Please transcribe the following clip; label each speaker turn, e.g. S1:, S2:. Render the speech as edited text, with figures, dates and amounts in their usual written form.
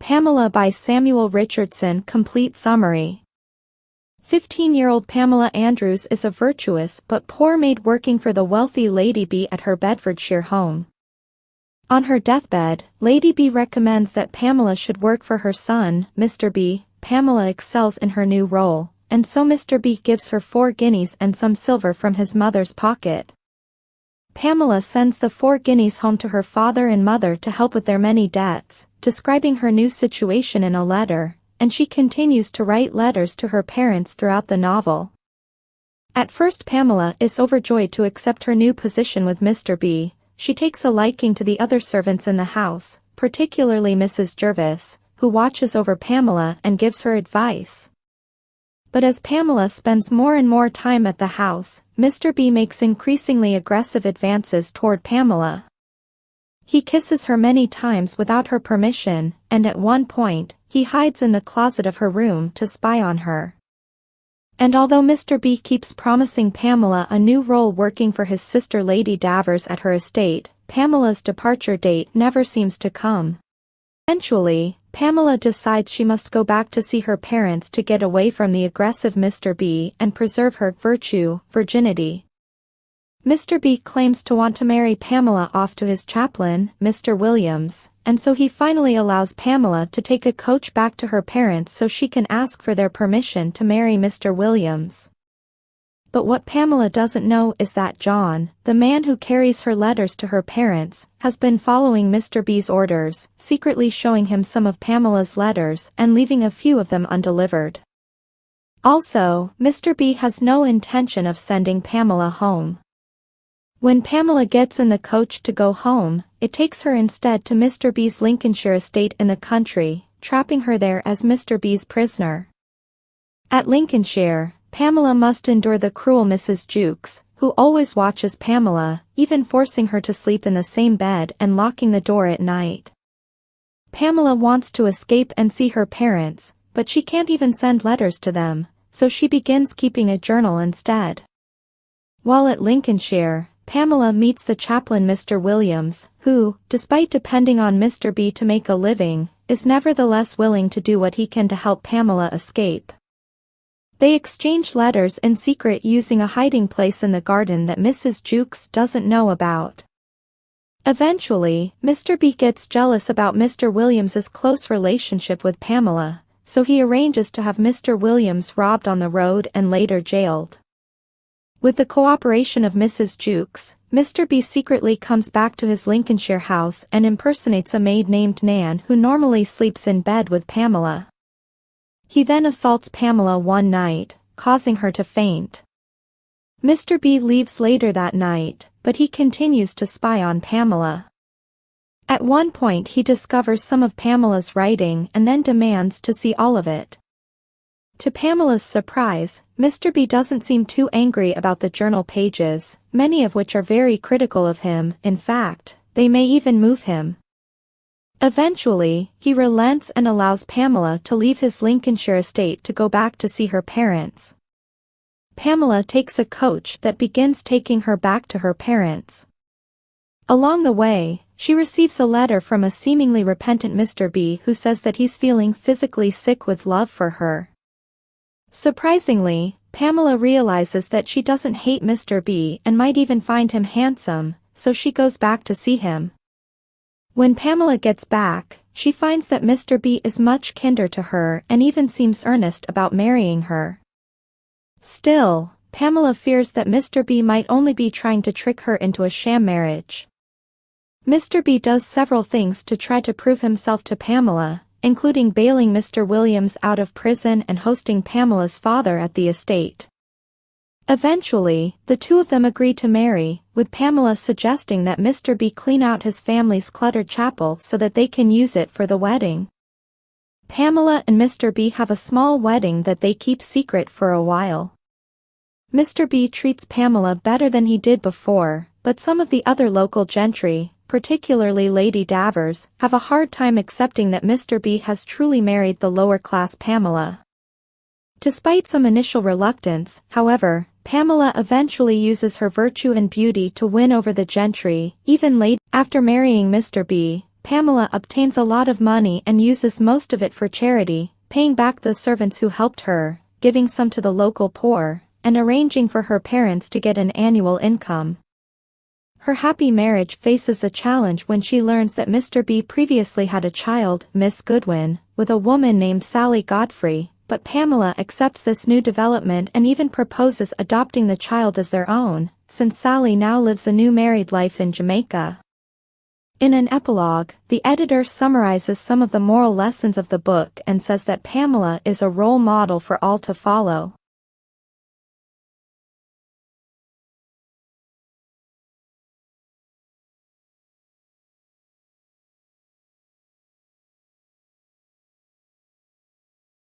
S1: Pamela by Samuel Richardson. Complete summary. 15-year-old Pamela Andrews is a virtuous but poor maid working for the wealthy Lady B at her Bedfordshire home. On her deathbed, Lady B recommends that Pamela should work for her son, Mr. B. Pamela excels in her new role, and so Mr. B gives her 4 guineas and some silver from his mother's pocket. Pamela sends the 4 guineas home to her father and mother to help with their many debts, describing her new situation in a letter, and she continues to write letters to her parents throughout the novel. At first Pamela is overjoyed to accept her new position with Mr. B. She takes a liking to the other servants in the house, particularly Mrs. Jervis, who watches over Pamela and gives her advice. But as Pamela spends more and more time at the house, Mr. B makes increasingly aggressive advances toward Pamela. He kisses her many times without her permission, and at one point, he hides in the closet of her room to spy on her. And although Mr. B keeps promising Pamela a new role working for his sister Lady Davers at her estate, Pamela's departure date never seems to come. Eventually, Pamela decides she must go back to see her parents to get away from the aggressive Mr. B and preserve her virginity. Mr. B claims to want to marry Pamela off to his chaplain, Mr. Williams, and so he finally allows Pamela to take a coach back to her parents so she can ask for their permission to marry Mr. Williams. But what Pamela doesn't know is that John, the man who carries her letters to her parents, has been following Mr. B's orders, secretly showing him some of Pamela's letters and leaving a few of them undelivered. Also, Mr. B has no intention of sending Pamela home. When Pamela gets in the coach to go home, it takes her instead to Mr. B's Lincolnshire estate in the country, trapping her there as Mr. B's prisoner. At Lincolnshire, Pamela must endure the cruel Mrs. Jukes, who always watches Pamela, even forcing her to sleep in the same bed and locking the door at night. Pamela wants to escape and see her parents, but she can't even send letters to them, so she begins keeping a journal instead. While at Lincolnshire, Pamela meets the chaplain Mr. Williams, who, despite depending on Mr. B to make a living, is nevertheless willing to do what he can to help Pamela escape. They exchange letters in secret using a hiding place in the garden that Mrs. Jukes doesn't know about. Eventually, Mr. B gets jealous about Mr. Williams's close relationship with Pamela, so he arranges to have Mr. Williams robbed on the road and later jailed. With the cooperation of Mrs. Jukes, Mr. B secretly comes back to his Lincolnshire house and impersonates a maid named Nan who normally sleeps in bed with Pamela. He then assaults Pamela one night, causing her to faint. Mr. B leaves later that night, but he continues to spy on Pamela. At one point he discovers some of Pamela's writing and then demands to see all of it. To Pamela's surprise, Mr. B doesn't seem too angry about the journal pages, many of which are very critical of him. In fact, they may even move him. Eventually, he relents and allows Pamela to leave his Lincolnshire estate to go back to see her parents. Pamela takes a coach that begins taking her back to her parents. Along the way, she receives a letter from a seemingly repentant Mr. B who says that he's feeling physically sick with love for her. Surprisingly, Pamela realizes that she doesn't hate Mr. B and might even find him handsome, so she goes back to see him. When Pamela gets back, she finds that Mr. B is much kinder to her and even seems earnest about marrying her. Still, Pamela fears that Mr. B might only be trying to trick her into a sham marriage. Mr. B does several things to try to prove himself to Pamela, including bailing Mr. Williams out of prison and hosting Pamela's father at the estate. Eventually, the two of them agree to marry, with Pamela suggesting that Mr. B clean out his family's cluttered chapel so that they can use it for the wedding. Pamela and Mr. B have a small wedding that they keep secret for a while. Mr. B treats Pamela better than he did before, but some of the other local gentry, particularly Lady Davers, have a hard time accepting that Mr. B has truly married the lower-class Pamela. Despite some initial reluctance, however, Pamela eventually uses her virtue and beauty to win over the gentry, even later. After marrying Mr. B, Pamela obtains a lot of money and uses most of it for charity, paying back the servants who helped her, giving some to the local poor, and arranging for her parents to get an annual income. Her happy marriage faces a challenge when she learns that Mr. B previously had a child, Miss Goodwin, with a woman named Sally Godfrey, but Pamela accepts this new development and even proposes adopting the child as their own, since Sally now lives a new married life in Jamaica. In an epilogue, the editor summarizes some of the moral lessons of the book and says that Pamela is a role model for all to follow.